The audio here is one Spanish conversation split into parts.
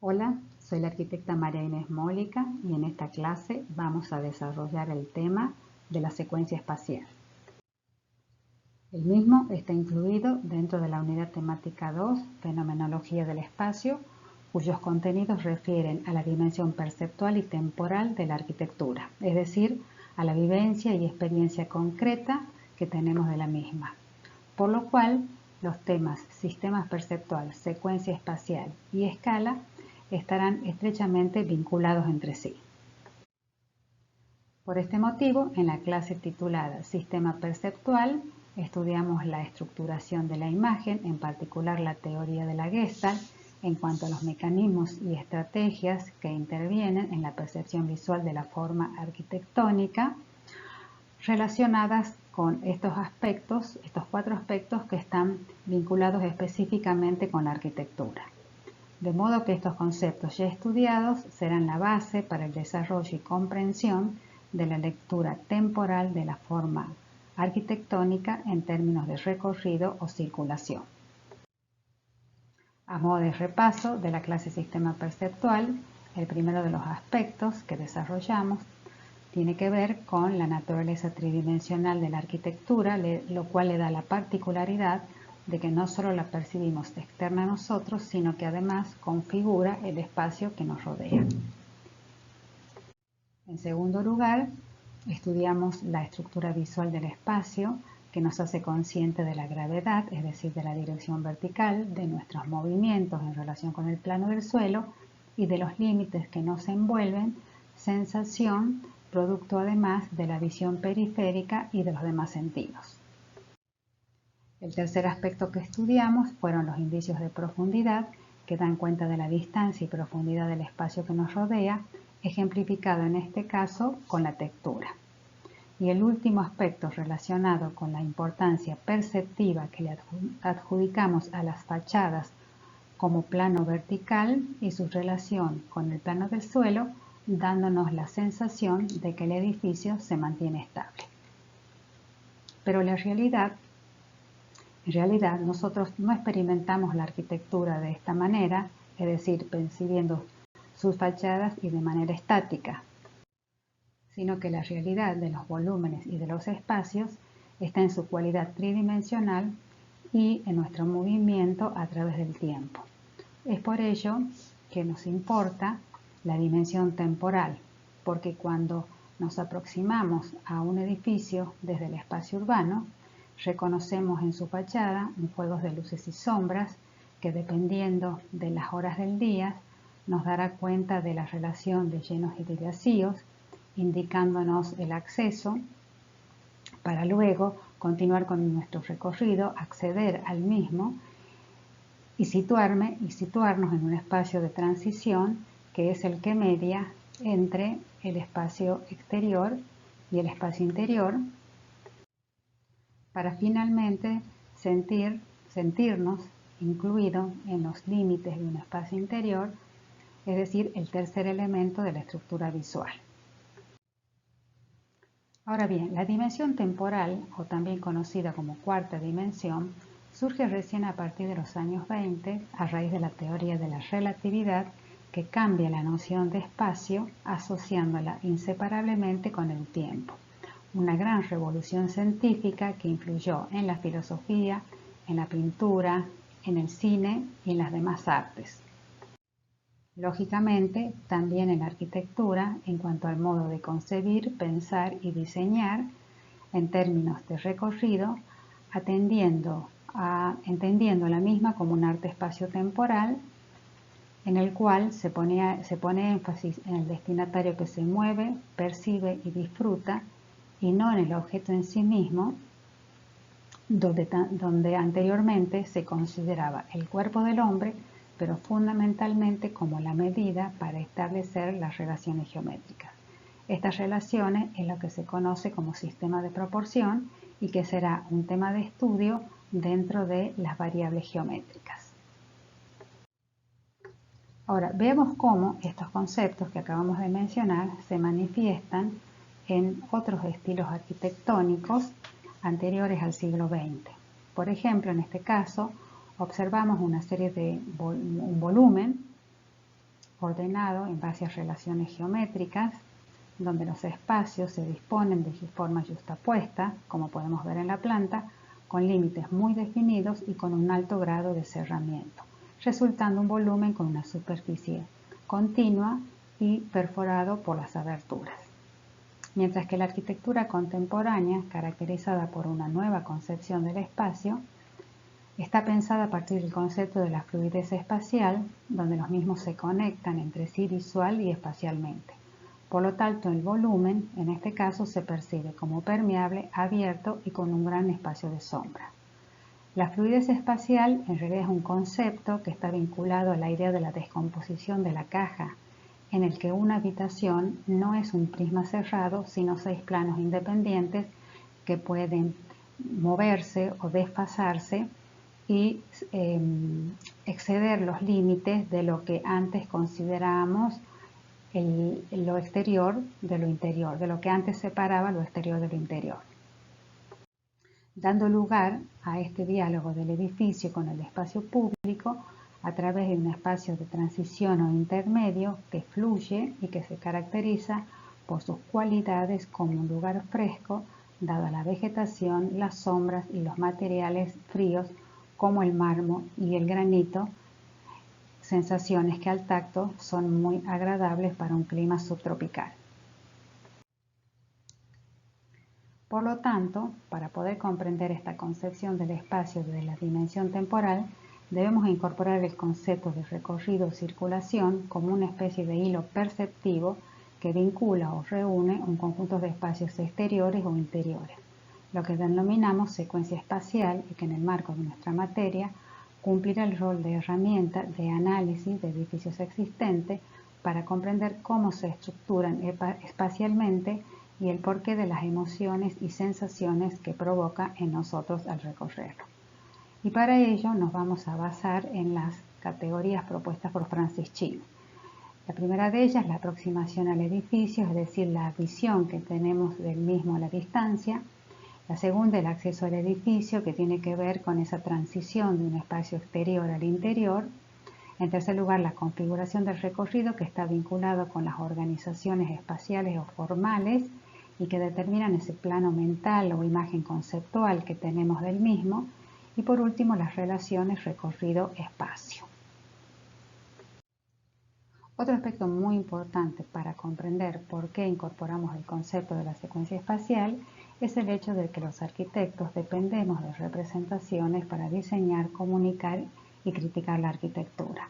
Hola, soy la arquitecta María Inés Mólica y en esta clase vamos a desarrollar el tema de la secuencia espacial. El mismo está incluido dentro de la unidad temática 2, Fenomenología del espacio, cuyos contenidos refieren a la dimensión perceptual y temporal de la arquitectura, es decir, a la vivencia y experiencia concreta que tenemos de la misma. Por lo cual, los temas sistemas perceptual, secuencia espacial y escala estarán estrechamente vinculados entre sí. Por este motivo, en la clase titulada Sistema Perceptual, estudiamos la estructuración de la imagen, en particular la teoría de la Gestalt, en cuanto a los mecanismos y estrategias que intervienen en la percepción visual de la forma arquitectónica, relacionadas con estos cuatro aspectos que están vinculados específicamente con la arquitectura. De modo que estos conceptos ya estudiados serán la base para el desarrollo y comprensión de la lectura temporal de la forma arquitectónica en términos de recorrido o circulación. A modo de repaso de la clase Sistema Perceptual, el primero de los aspectos que desarrollamos tiene que ver con la naturaleza tridimensional de la arquitectura, lo cual le da la particularidad de que no solo la percibimos externa a nosotros, sino que además configura el espacio que nos rodea. En segundo lugar, estudiamos la estructura visual del espacio, que nos hace consciente de la gravedad, es decir, de la dirección vertical, de nuestros movimientos en relación con el plano del suelo y de los límites que nos envuelven, sensación, producto además de la visión periférica y de los demás sentidos. El tercer aspecto que estudiamos fueron los indicios de profundidad, que dan cuenta de la distancia y profundidad del espacio que nos rodea, ejemplificado en este caso con la textura. Y el último aspecto relacionado con la importancia perceptiva que le adjudicamos a las fachadas como plano vertical y su relación con el plano del suelo, dándonos la sensación de que el edificio se mantiene estable. Pero en realidad nosotros no experimentamos la arquitectura de esta manera, es decir, percibiendo sus fachadas y de manera estática, sino que la realidad de los volúmenes y de los espacios está en su cualidad tridimensional y en nuestro movimiento a través del tiempo. Es por ello que nos importa la dimensión temporal, porque cuando nos aproximamos a un edificio desde el espacio urbano, reconocemos en su fachada un juego de luces y sombras que, dependiendo de las horas del día, nos dará cuenta de la relación de llenos y de vacíos, indicándonos el acceso para luego continuar con nuestro recorrido, acceder al mismo y situarnos en un espacio de transición que es el que media entre el espacio exterior y el espacio interior, para finalmente sentirnos incluidos en los límites de un espacio interior, es decir, el tercer elemento de la estructura visual. Ahora bien, la dimensión temporal, o también conocida como cuarta dimensión, surge recién a partir de los años 20 a raíz de la teoría de la relatividad, que cambia la noción de espacio asociándola inseparablemente con el tiempo. Una gran revolución científica que influyó en la filosofía, en la pintura, en el cine y en las demás artes. Lógicamente, también en la arquitectura, en cuanto al modo de concebir, pensar y diseñar en términos de recorrido, entendiendo la misma como un arte espacio-temporal, en el cual se pone énfasis en el destinatario que se mueve, percibe y disfruta, y no en el objeto en sí mismo, donde anteriormente se consideraba el cuerpo del hombre, pero fundamentalmente como la medida para establecer las relaciones geométricas. Estas relaciones es lo que se conoce como sistema de proporción y que será un tema de estudio dentro de las variables geométricas. Ahora, veamos cómo estos conceptos que acabamos de mencionar se manifiestan en otros estilos arquitectónicos anteriores al siglo XX. Por ejemplo, en este caso, observamos una serie de un volumen ordenado en base a relaciones geométricas, donde los espacios se disponen de forma yuxtapuesta, como podemos ver en la planta, con límites muy definidos y con un alto grado de cerramiento, resultando un volumen con una superficie continua y perforado por las aberturas. Mientras que la arquitectura contemporánea, caracterizada por una nueva concepción del espacio, está pensada a partir del concepto de la fluidez espacial, donde los mismos se conectan entre sí visual y espacialmente. Por lo tanto, el volumen, en este caso, se percibe como permeable, abierto y con un gran espacio de sombra. La fluidez espacial en realidad es un concepto que está vinculado a la idea de la descomposición de la caja, en el que una habitación no es un prisma cerrado, sino 6 planos independientes que pueden moverse o desfasarse y exceder los límites de lo que antes considerábamos lo exterior de lo interior, de lo que antes separaba lo exterior de lo interior. Dando lugar a este diálogo del edificio con el espacio público a través de un espacio de transición o intermedio que fluye y que se caracteriza por sus cualidades como un lugar fresco, dada la vegetación, las sombras y los materiales fríos como el mármol y el granito, sensaciones que al tacto son muy agradables para un clima subtropical. Por lo tanto, para poder comprender esta concepción del espacio desde la dimensión temporal, debemos incorporar el concepto de recorrido o circulación como una especie de hilo perceptivo que vincula o reúne un conjunto de espacios exteriores o interiores, lo que denominamos secuencia espacial y que en el marco de nuestra materia cumplirá el rol de herramienta de análisis de edificios existentes para comprender cómo se estructuran espacialmente y el porqué de las emociones y sensaciones que provoca en nosotros al recorrerlo. Y para ello nos vamos a basar en las categorías propuestas por Francis Chin. La primera de ellas, la aproximación al edificio, es decir, la visión que tenemos del mismo a la distancia. La segunda, el acceso al edificio, que tiene que ver con esa transición de un espacio exterior al interior. En tercer lugar, la configuración del recorrido, que está vinculado con las organizaciones espaciales o formales y que determinan ese plano mental o imagen conceptual que tenemos del mismo. Y por último, las relaciones recorrido-espacio. Otro aspecto muy importante para comprender por qué incorporamos el concepto de la secuencia espacial es el hecho de que los arquitectos dependemos de representaciones para diseñar, comunicar y criticar la arquitectura.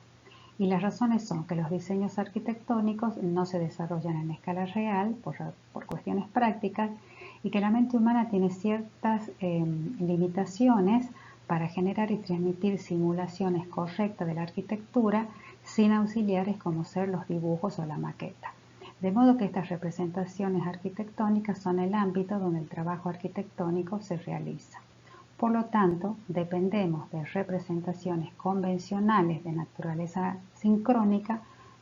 Y las razones son que los diseños arquitectónicos no se desarrollan en escala real por cuestiones prácticas y que la mente humana tiene ciertas limitaciones para generar y transmitir simulaciones correctas de la arquitectura sin auxiliares como ser los dibujos o la maqueta. De modo que estas representaciones arquitectónicas son el ámbito donde el trabajo arquitectónico se realiza. Por lo tanto, dependemos de representaciones convencionales de naturaleza sincrónica,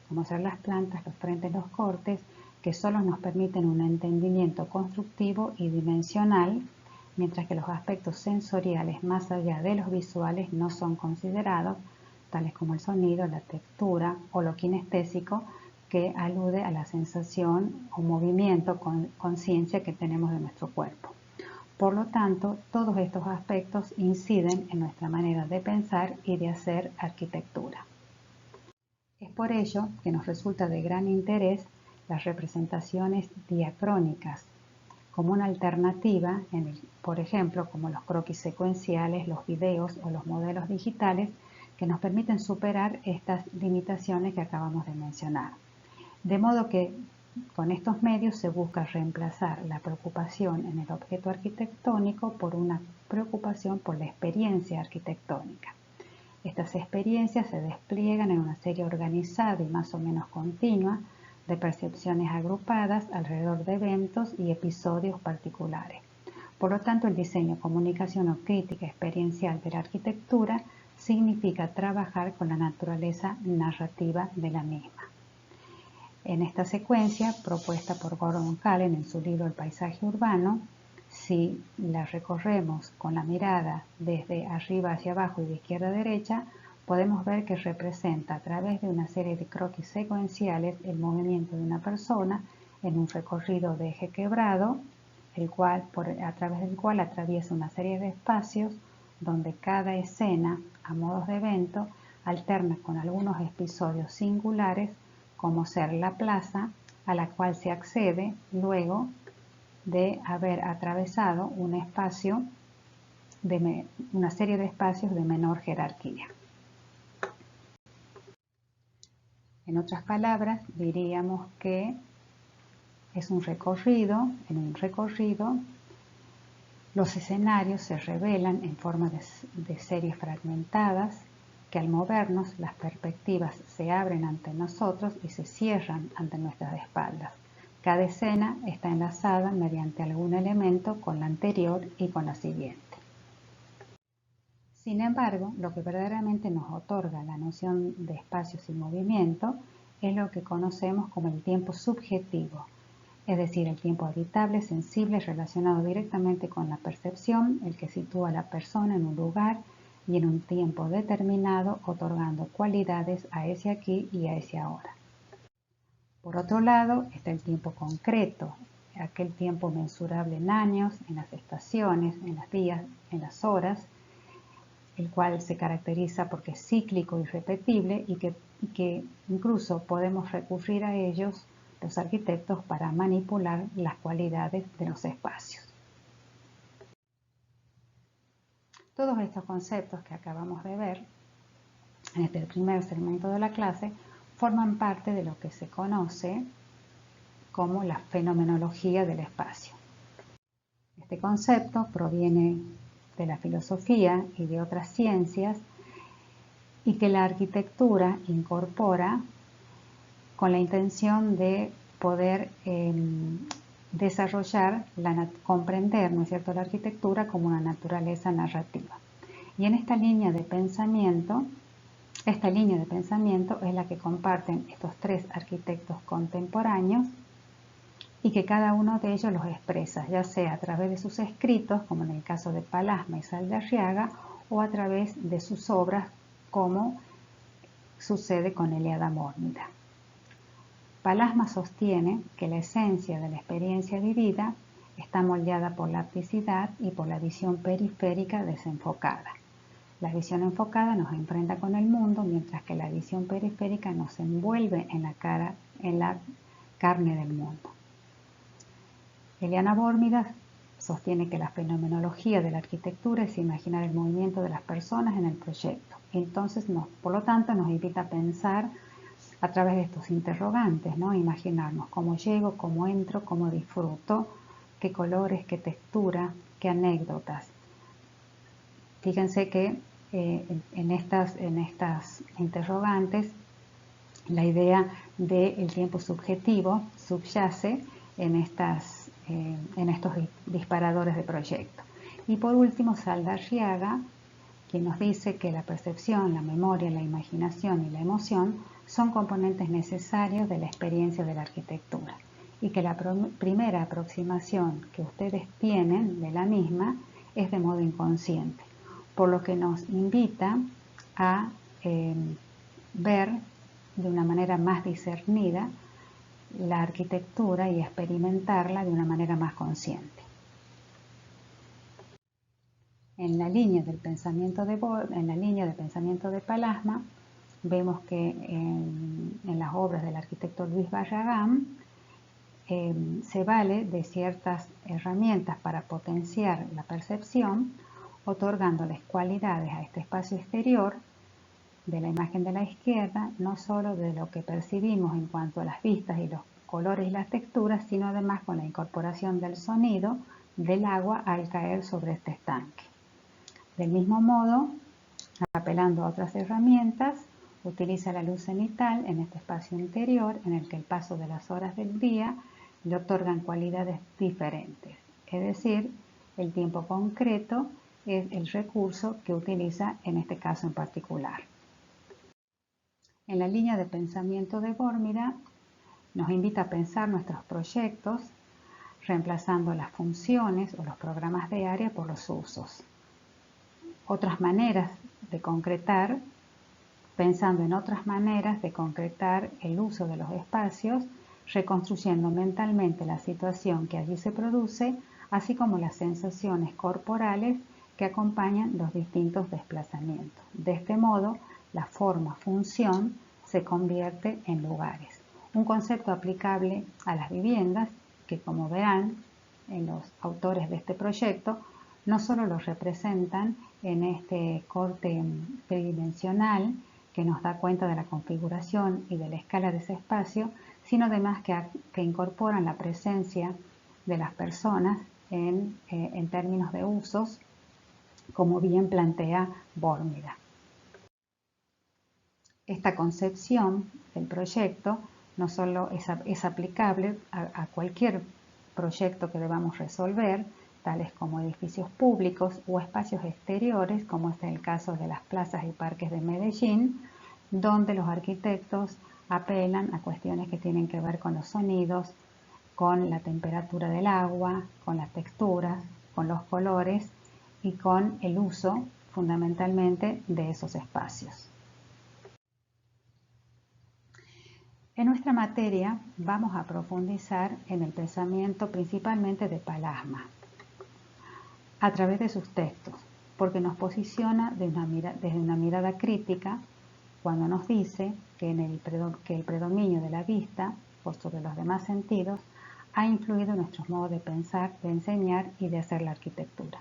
como ser las plantas, los frentes, los cortes, que solo nos permiten un entendimiento constructivo y dimensional, mientras que los aspectos sensoriales más allá de los visuales no son considerados, tales como el sonido, la textura o lo kinestésico, que alude a la sensación o movimiento con conciencia que tenemos de nuestro cuerpo. Por lo tanto, todos estos aspectos inciden en nuestra manera de pensar y de hacer arquitectura. Es por ello que nos resulta de gran interés las representaciones diacrónicas, como una alternativa, por ejemplo, como los croquis secuenciales, los videos o los modelos digitales, que nos permiten superar estas limitaciones que acabamos de mencionar. De modo que con estos medios se busca reemplazar la preocupación en el objeto arquitectónico por una preocupación por la experiencia arquitectónica. Estas experiencias se despliegan en una serie organizada y más o menos continua de percepciones agrupadas alrededor de eventos y episodios particulares. Por lo tanto, el diseño, comunicación o crítica experiencial de la arquitectura significa trabajar con la naturaleza narrativa de la misma. En esta secuencia, propuesta por Gordon Cullen en su libro El paisaje urbano, si la recorremos con la mirada desde arriba hacia abajo y de izquierda a derecha, podemos ver que representa a través de una serie de croquis secuenciales el movimiento de una persona en un recorrido de eje quebrado, a través del cual atraviesa una serie de espacios donde cada escena, a modos de evento, alterna con algunos episodios singulares, como ser la plaza, a la cual se accede luego de haber atravesado una serie de espacios de menor jerarquía. En otras palabras, diríamos que es un recorrido. En un recorrido, los escenarios se revelan en forma de series fragmentadas, que al movernos las perspectivas se abren ante nosotros y se cierran ante nuestras espaldas. Cada escena está enlazada mediante algún elemento con la anterior y con la siguiente. Sin embargo, lo que verdaderamente nos otorga la noción de espacios y movimiento es lo que conocemos como el tiempo subjetivo, es decir, el tiempo habitable, sensible, relacionado directamente con la percepción, el que sitúa a la persona en un lugar y en un tiempo determinado, otorgando cualidades a ese aquí y a ese ahora. Por otro lado, está el tiempo concreto, aquel tiempo mensurable en años, en las estaciones, en los días, en las horas, el cual se caracteriza porque es cíclico y repetible y que incluso podemos recurrir a ellos los arquitectos para manipular las cualidades de los espacios. Todos estos conceptos que acabamos de ver en este primer segmento de la clase forman parte de lo que se conoce como la fenomenología del espacio. Este concepto proviene de la filosofía y de otras ciencias y que la arquitectura incorpora con la intención de poder comprender, ¿no es cierto?, la arquitectura como una naturaleza narrativa. Y en esta línea de pensamiento es la que comparten estos tres arquitectos contemporáneos y que cada uno de ellos los expresa, ya sea a través de sus escritos, como en el caso de Palasma y Saldarriaga, o a través de sus obras, como sucede con Eliade Mórmida. Palasma sostiene que la esencia de la experiencia vivida está moldeada por la hapticidad y por la visión periférica desenfocada. La visión enfocada nos enfrenta con el mundo, mientras que la visión periférica nos envuelve en la carne del mundo. Eliade Mórmida sostiene que la fenomenología de la arquitectura es imaginar el movimiento de las personas en el proyecto. Entonces, por lo tanto, nos invita a pensar a través de estos interrogantes, ¿no? Imaginarnos cómo llego, cómo entro, cómo disfruto, qué colores, qué textura, qué anécdotas. Fíjense que en estas interrogantes la idea del tiempo subjetivo subyace en estos disparadores de proyecto. Y por último, Saldarriaga, quien nos dice que la percepción, la memoria, la imaginación y la emoción son componentes necesarios de la experiencia de la arquitectura y que la primera aproximación que ustedes tienen de la misma es de modo inconsciente, por lo que nos invita a ver de una manera más discernida la arquitectura y experimentarla de una manera más consciente. En la línea del pensamiento de Palasma, vemos que en las obras del arquitecto Luis Barragán se vale de ciertas herramientas para potenciar la percepción, otorgándoles cualidades a este espacio exterior de la imagen de la izquierda, no solo de lo que percibimos en cuanto a las vistas y los colores y las texturas, sino además con la incorporación del sonido del agua al caer sobre este estanque. Del mismo modo, apelando a otras herramientas, utiliza la luz cenital en este espacio interior en el que el paso de las horas del día le otorgan cualidades diferentes. Es decir, el tiempo concreto es el recurso que utiliza en este caso en particular. En la línea de pensamiento de Mórmida, nos invita a pensar nuestros proyectos reemplazando las funciones o los programas de área por los usos. Otras maneras de concretar pensando en otras maneras de concretar el uso de los espacios, reconstruyendo mentalmente la situación que allí se produce, así como las sensaciones corporales que acompañan los distintos desplazamientos. De este modo, la forma-función se convierte en lugares. Un concepto aplicable a las viviendas que, como verán en los autores de este proyecto, no solo los representan en este corte tridimensional que nos da cuenta de la configuración y de la escala de ese espacio, sino además que incorporan la presencia de las personas en términos de usos, como bien plantea Bórmida. Esta concepción del proyecto no solo es aplicable a cualquier proyecto que debamos resolver, tales como edificios públicos o espacios exteriores, como es el caso de las plazas y parques de Medellín, donde los arquitectos apelan a cuestiones que tienen que ver con los sonidos, con la temperatura del agua, con las texturas, con los colores y con el uso fundamentalmente de esos espacios. En nuestra materia vamos a profundizar en el pensamiento principalmente de Palasma, a través de sus textos, porque nos posiciona desde una mirada crítica cuando nos dice que el predominio de la vista por sobre los demás sentidos ha influido en nuestros modos de pensar, de enseñar y de hacer la arquitectura.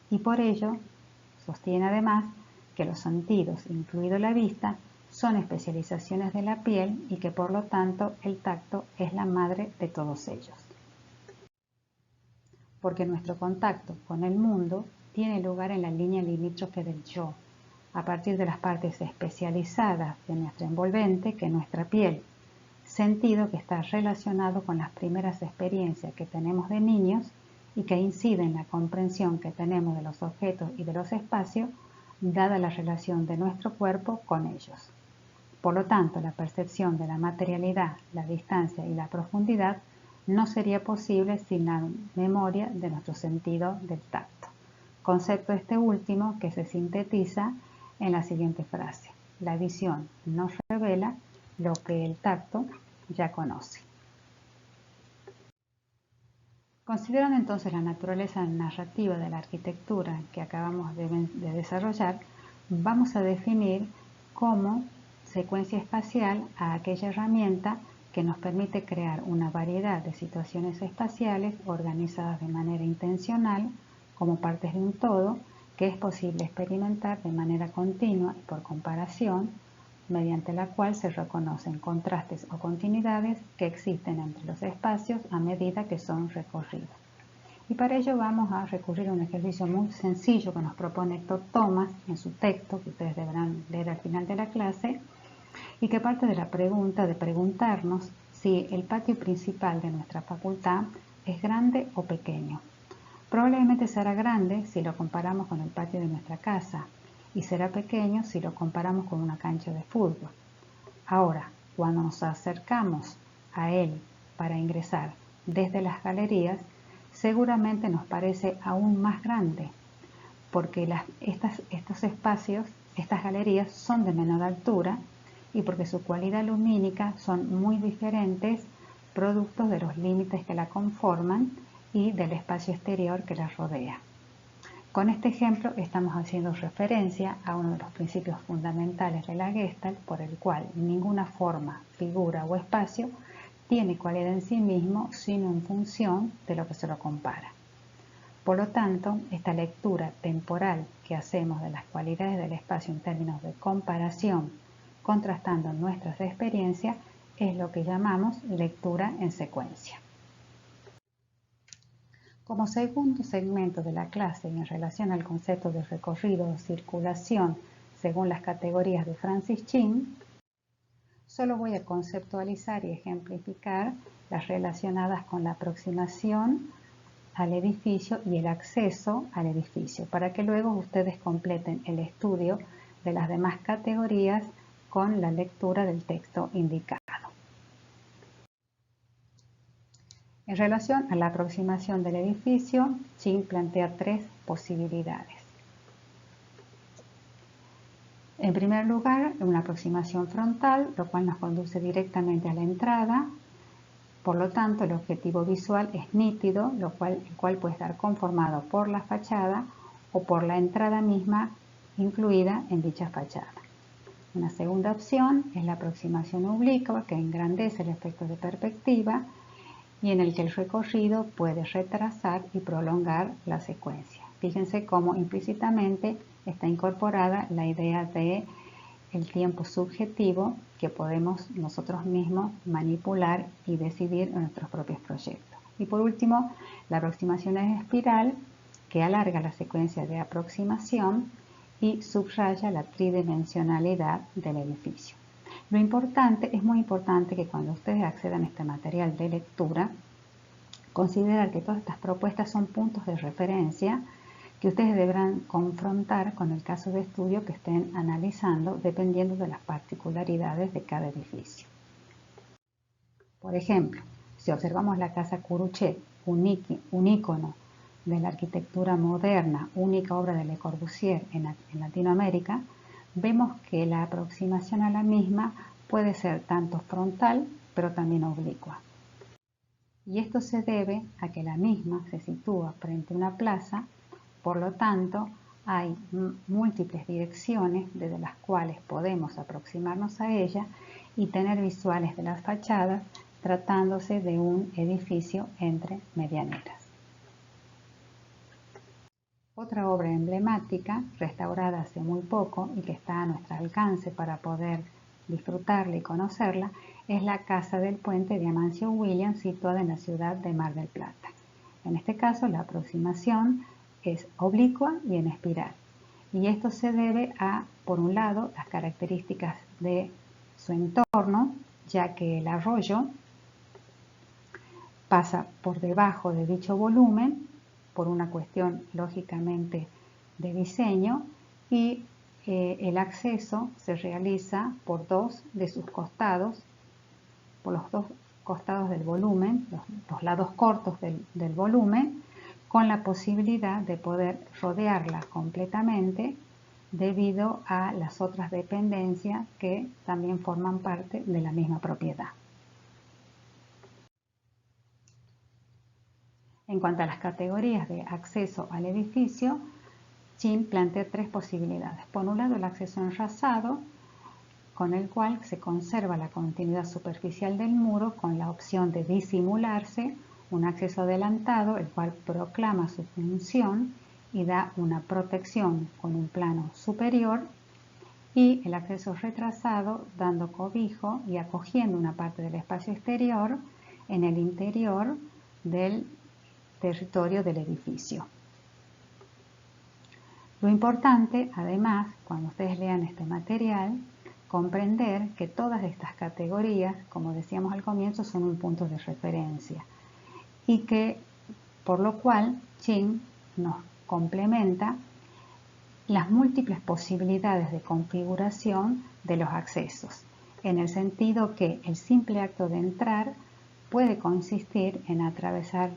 Y por ello sostiene además que los sentidos, incluido la vista, son especializaciones de la piel y que por lo tanto el tacto es la madre de todos ellos. Porque nuestro contacto con el mundo tiene lugar en la línea limítrofe del yo, a partir de las partes especializadas de nuestra envolvente, que es nuestra piel, sentido que está relacionado con las primeras experiencias que tenemos de niños y que incide en la comprensión que tenemos de los objetos y de los espacios, dada la relación de nuestro cuerpo con ellos. Por lo tanto, la percepción de la materialidad, la distancia y la profundidad no sería posible sin la memoria de nuestro sentido del tacto. Concepto este último que se sintetiza en la siguiente frase: la visión nos revela lo que el tacto ya conoce. Considerando entonces la naturaleza narrativa de la arquitectura que acabamos de desarrollar, vamos a definir como secuencia espacial a aquella herramienta que nos permite crear una variedad de situaciones espaciales organizadas de manera intencional como partes de un todo que es posible experimentar de manera continua y por comparación, mediante la cual se reconocen contrastes o continuidades que existen entre los espacios a medida que son recorridos. Y para ello vamos a recurrir a un ejercicio muy sencillo que nos propone Héctor Thomas en su texto, que ustedes deberán leer al final de la clase, y que parte de la pregunta de preguntarnos si el patio principal de nuestra facultad es grande o pequeño. Probablemente será grande si lo comparamos con el patio de nuestra casa y será pequeño si lo comparamos con una cancha de fútbol. Ahora, cuando nos acercamos a él para ingresar desde las galerías, seguramente nos parece aún más grande, porque estos espacios, estas galerías son de menor altura y porque su cualidad lumínica son muy diferentes, productos de los límites que la conforman y del espacio exterior que la rodea. Con este ejemplo estamos haciendo referencia a uno de los principios fundamentales de la Gestalt, por el cual ninguna forma, figura o espacio tiene cualidad en sí mismo, sino en función de lo que se lo compara. Por lo tanto, esta lectura temporal que hacemos de las cualidades del espacio en términos de comparación, contrastando nuestras experiencias, es lo que llamamos lectura en secuencia. Como segundo segmento de la clase y en relación al concepto de recorrido o circulación según las categorías de Francis Chin, solo voy a conceptualizar y ejemplificar las relacionadas con la aproximación al edificio y el acceso al edificio, para que luego ustedes completen el estudio de las demás categorías con la lectura del texto indicado. En relación a la aproximación del edificio, Chin plantea tres posibilidades. En primer lugar, una aproximación frontal, lo cual nos conduce directamente a la entrada. Por lo tanto, el objetivo visual es nítido, el cual puede estar conformado por la fachada o por la entrada misma incluida en dicha fachada. Una segunda opción es la aproximación oblicua, que engrandece el efecto de perspectiva y en el que el recorrido puede retrasar y prolongar la secuencia. Fíjense cómo implícitamente está incorporada la idea de el tiempo subjetivo que podemos nosotros mismos manipular y decidir en nuestros propios proyectos. Y por último, la aproximación en espiral, que alarga la secuencia de aproximación y subraya la tridimensionalidad del edificio. Lo importante, es muy importante que cuando ustedes accedan a este material de lectura, considerar que todas estas propuestas son puntos de referencia que ustedes deberán confrontar con el caso de estudio que estén analizando dependiendo de las particularidades de cada edificio. Por ejemplo, si observamos la Casa Curuchet, un ícono de la arquitectura moderna, única obra de Le Corbusier en Latinoamérica, vemos que la aproximación a la misma puede ser tanto frontal, pero también oblicua. Y esto se debe a que la misma se sitúa frente a una plaza. Por lo tanto, hay múltiples direcciones desde las cuales podemos aproximarnos a ella y tener visuales de las fachadas tratándose de un edificio entre medianeras. Otra obra emblemática, restaurada hace muy poco y que está a nuestro alcance para poder disfrutarla y conocerla, es la Casa del Puente de Amancio Williams, situada en la ciudad de Mar del Plata. En este caso, la aproximación es oblicua y en espiral. Y esto se debe a, por un lado, las características de su entorno, ya que el arroyo pasa por debajo de dicho volumen, por una cuestión lógicamente de diseño, y el acceso se realiza por dos de sus costados, por los dos costados del volumen, los lados cortos del volumen, con la posibilidad de poder rodearla completamente debido a las otras dependencias que también forman parte de la misma propiedad. En cuanto a las categorías de acceso al edificio, Chin plantea tres posibilidades. Por un lado, el acceso enrasado, con el cual se conserva la continuidad superficial del muro con la opción de disimularse un acceso adelantado, el cual proclama su función y da una protección con un plano superior, y el acceso retrasado, dando cobijo y acogiendo una parte del espacio exterior en el interior del territorio del edificio. Lo importante, además, cuando ustedes lean este material, comprender que todas estas categorías, como decíamos al comienzo, son un punto de referencia y que, por lo cual, Chin nos complementa las múltiples posibilidades de configuración de los accesos, en el sentido que el simple acto de entrar puede consistir en atravesar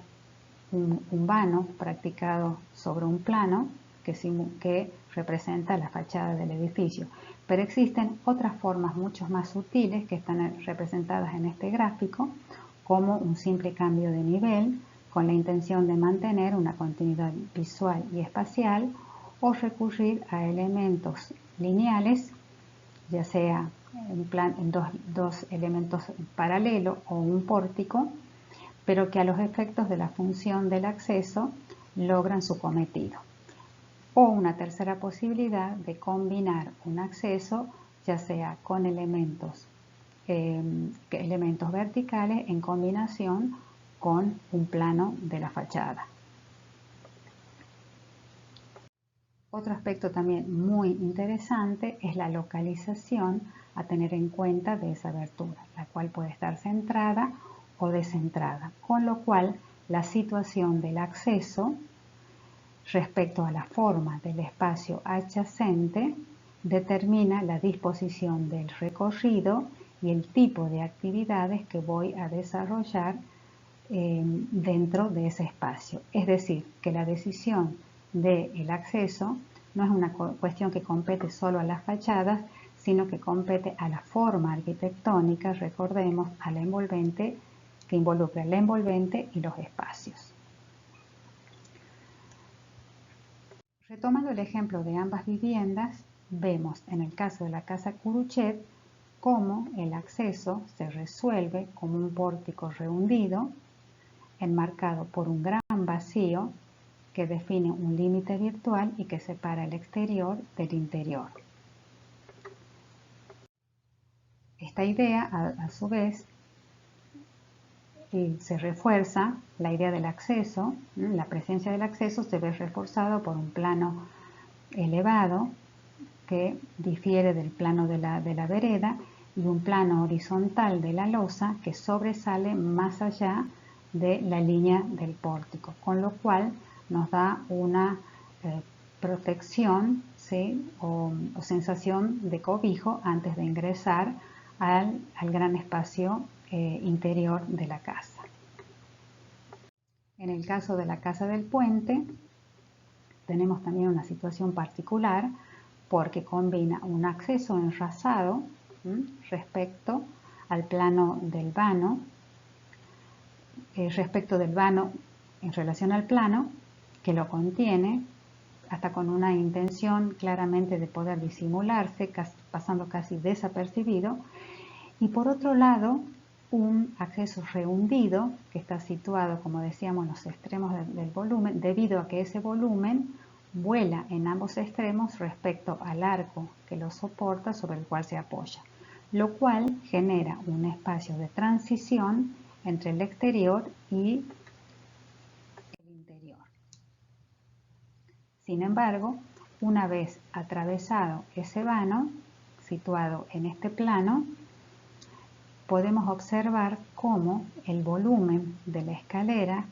un vano practicado sobre un plano que representa la fachada del edificio. Pero existen otras formas mucho más sutiles que están representadas en este gráfico, como un simple cambio de nivel con la intención de mantener una continuidad visual y espacial, o recurrir a elementos lineales, ya sea en dos elementos paralelos o un pórtico, pero que a los efectos de la función del acceso logran su cometido. O una tercera posibilidad de combinar un acceso, ya sea con elementos verticales en combinación con un plano de la fachada. Otro aspecto también muy interesante es la localización a tener en cuenta de esa abertura, la cual puede estar centrada o descentrada, con lo cual la situación del acceso respecto a la forma del espacio adyacente determina la disposición del recorrido y el tipo de actividades que voy a desarrollar dentro de ese espacio. Es decir, que la decisión del acceso no es una cuestión que compete solo a las fachadas, sino que compete a la forma arquitectónica, recordemos, a la envolvente, que involucra la envolvente y los espacios. Retomando el ejemplo de ambas viviendas, vemos en el caso de la casa Curuchet cómo el acceso se resuelve como un pórtico rehundido, enmarcado por un gran vacío que define un límite virtual y que separa el exterior del interior. Esta idea, a su vez, se refuerza la idea del acceso, la presencia del acceso se ve reforzado por un plano elevado que difiere del plano de la vereda y un plano horizontal de la losa que sobresale más allá de la línea del pórtico, con lo cual nos da una protección, ¿sí? o sensación de cobijo antes de ingresar al gran espacio interior de la casa. En el caso de la casa del puente, tenemos también una situación particular porque combina un acceso enrasado respecto al plano del vano, respecto del vano en relación al plano que lo contiene, hasta con una intención claramente de poder disimularse, pasando casi desapercibido, y por otro lado un acceso rehundido que está situado, como decíamos, en los extremos del volumen, debido a que ese volumen vuela en ambos extremos respecto al arco que lo soporta sobre el cual se apoya, lo cual genera un espacio de transición entre el exterior y el interior. Sin embargo, una vez atravesado ese vano, situado en este plano, podemos observar cómo el volumen de la escalera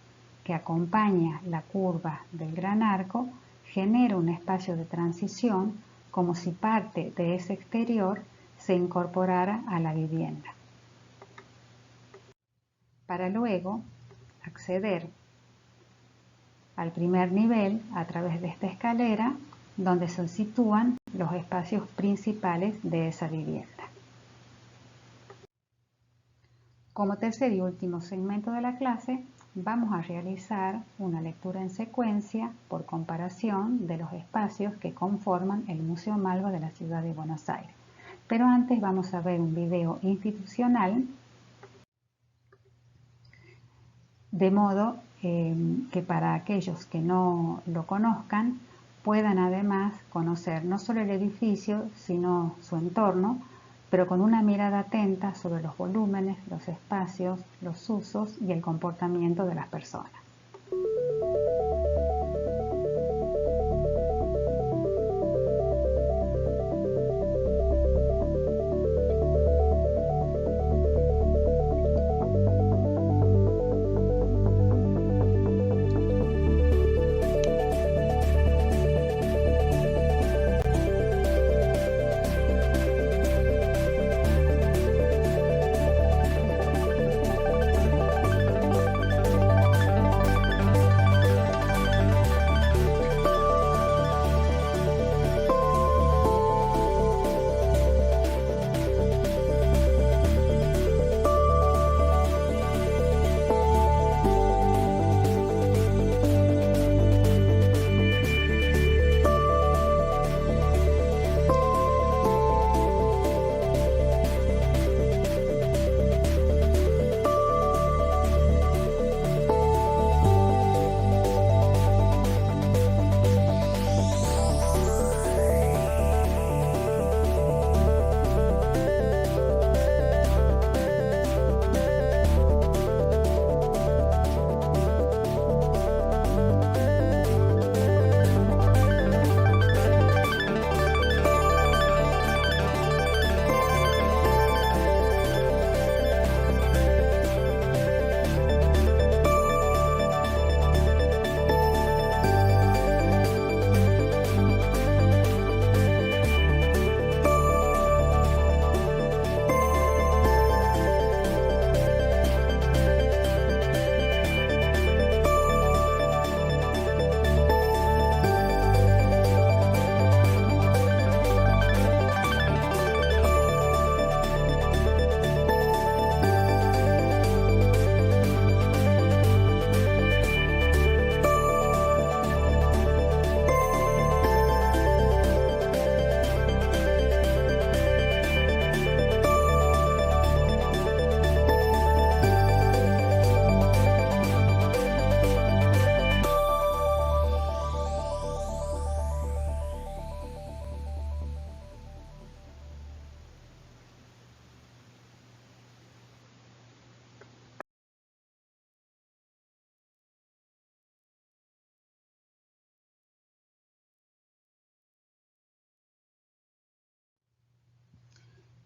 que acompaña la curva del gran arco genera un espacio de transición como si parte de ese exterior se incorporara a la vivienda, para luego acceder al primer nivel a través de esta escalera donde se sitúan los espacios principales de esa vivienda. Como tercer y último segmento de la clase, vamos a realizar una lectura en secuencia por comparación de los espacios que conforman el Museo Malva de la Ciudad de Buenos Aires. Pero antes vamos a ver un video institucional, de modo que para aquellos que no lo conozcan puedan además conocer no solo el edificio, sino su entorno, pero con una mirada atenta sobre los volúmenes, los espacios, los usos y el comportamiento de las personas.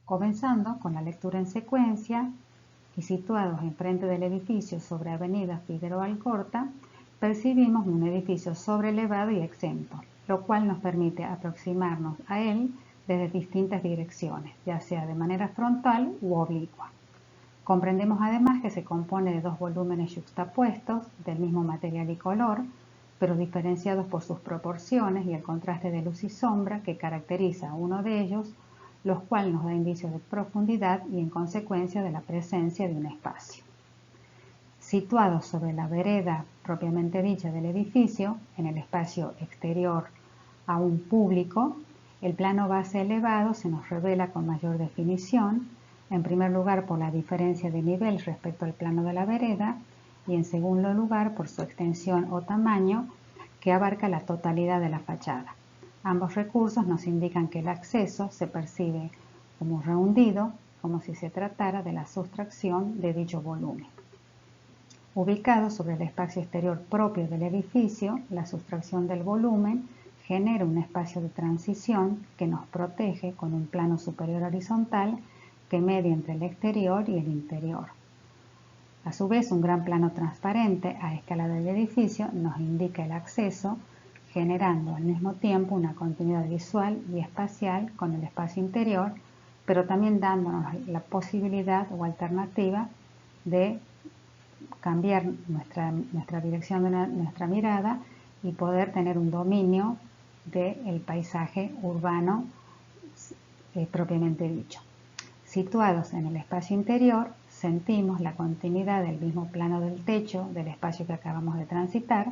Comenzando con la lectura en secuencia y situados enfrente del edificio sobre Avenida Figueroa Alcorta, percibimos un edificio sobrelevado y exento, lo cual nos permite aproximarnos a él desde distintas direcciones, ya sea de manera frontal u oblicua. Comprendemos además que se compone de dos volúmenes yuxtapuestos del mismo material y color, pero diferenciados por sus proporciones y el contraste de luz y sombra que caracteriza a uno de ellos, lo cual nos da indicios de profundidad y en consecuencia de la presencia de un espacio. Situados sobre la vereda propiamente dicha del edificio, en el espacio exterior a un público, el plano base elevado se nos revela con mayor definición, en primer lugar por la diferencia de nivel respecto al plano de la vereda y en segundo lugar por su extensión o tamaño que abarca la totalidad de la fachada. Ambos recursos nos indican que el acceso se percibe como rehundido, como si se tratara de la sustracción de dicho volumen. Ubicado sobre el espacio exterior propio del edificio, la sustracción del volumen genera un espacio de transición que nos protege con un plano superior horizontal que media entre el exterior y el interior. A su vez, un gran plano transparente a escala del edificio nos indica el acceso, generando al mismo tiempo una continuidad visual y espacial con el espacio interior, pero también dándonos la posibilidad o alternativa de cambiar nuestra dirección de nuestra mirada y poder tener un dominio del paisaje urbano propiamente dicho. Situados en el espacio interior, sentimos la continuidad del mismo plano del techo del espacio que acabamos de transitar,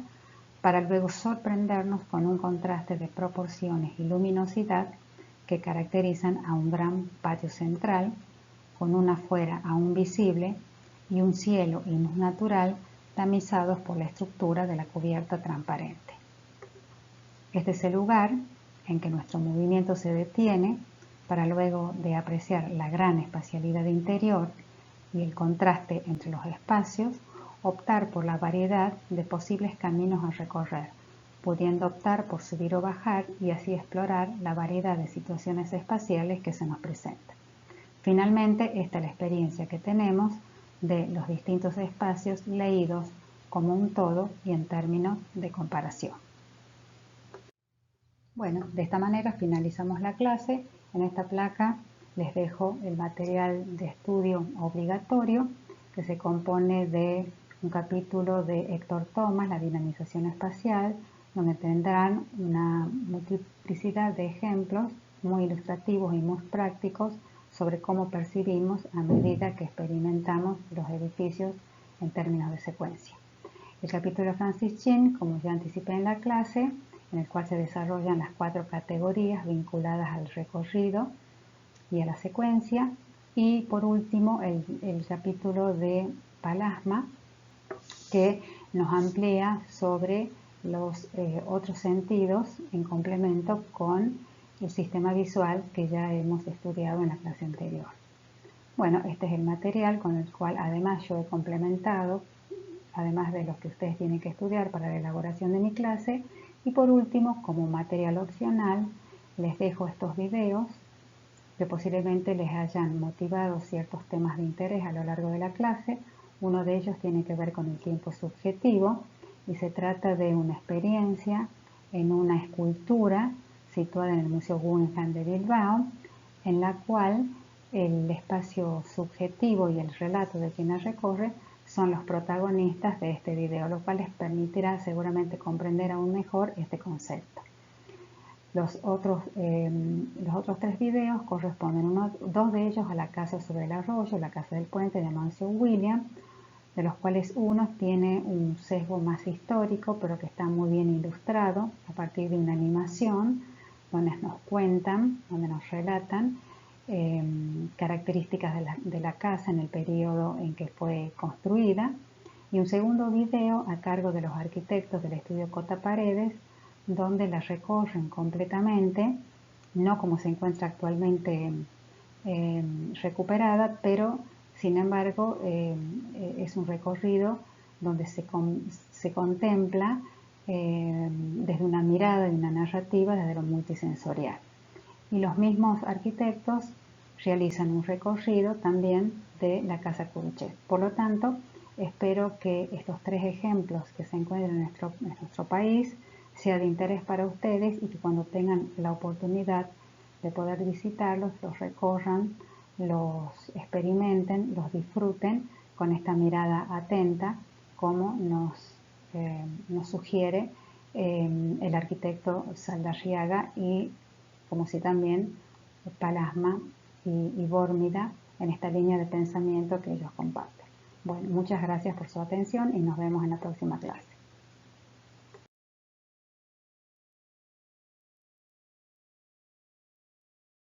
para luego sorprendernos con un contraste de proporciones y luminosidad que caracterizan a un gran patio central, con una afuera aún visible y un cielo y luz natural tamizados por la estructura de la cubierta transparente. Este es el lugar en que nuestro movimiento se detiene para luego de apreciar la gran espacialidad interior y el contraste entre los espacios, optar por la variedad de posibles caminos a recorrer, pudiendo optar por subir o bajar y así explorar la variedad de situaciones espaciales que se nos presentan. Finalmente, esta es la experiencia que tenemos de los distintos espacios leídos como un todo y en términos de comparación. Bueno, de esta manera finalizamos la clase. En esta placa les dejo el material de estudio obligatorio que se compone de un capítulo de Héctor Thomas, la dinamización espacial, donde tendrán una multiplicidad de ejemplos muy ilustrativos y muy prácticos sobre cómo percibimos a medida que experimentamos los edificios en términos de secuencia. El capítulo de Francis Chin, como ya anticipé en la clase, en el cual se desarrollan las 4 categorías vinculadas al recorrido y a la secuencia. Y por último, el capítulo de Palasma, que nos amplía sobre los otros sentidos en complemento con el sistema visual que ya hemos estudiado en la clase anterior. Bueno, este es el material con el cual además yo he complementado, además de los que ustedes tienen que estudiar para la elaboración de mi clase. Y por último, como material opcional, les dejo estos videos que posiblemente les hayan motivado ciertos temas de interés a lo largo de la clase. Uno de ellos tiene que ver con el tiempo subjetivo y se trata de una experiencia en una escultura situada en el Museo Guggenheim de Bilbao, en la cual el espacio subjetivo y el relato de quien la recorre son los protagonistas de este video, lo cual les permitirá seguramente comprender aún mejor este concepto. Los otros 3 videos corresponden, 2 de ellos a la casa sobre el arroyo, la casa del puente de Amancio William, de los cuales uno tiene un sesgo más histórico, pero que está muy bien ilustrado a partir de una animación donde nos cuentan, donde nos relatan características de la casa en el periodo en que fue construida, y un segundo video a cargo de los arquitectos del estudio Cota Paredes, donde la recorren completamente, no como se encuentra actualmente recuperada, pero sin embargo es un recorrido donde se contempla desde una mirada y una narrativa desde lo multisensorial. Y los mismos arquitectos realizan un recorrido también de la Casa Curuchet. Por lo tanto, espero que estos 3 ejemplos que se encuentran en nuestro país sea de interés para ustedes y que cuando tengan la oportunidad de poder visitarlos, los recorran, los experimenten, los disfruten con esta mirada atenta como nos sugiere el arquitecto Saldarriaga y como si también Palasma y Bórmida en esta línea de pensamiento que ellos comparten. Bueno, muchas gracias por su atención y nos vemos en la próxima clase.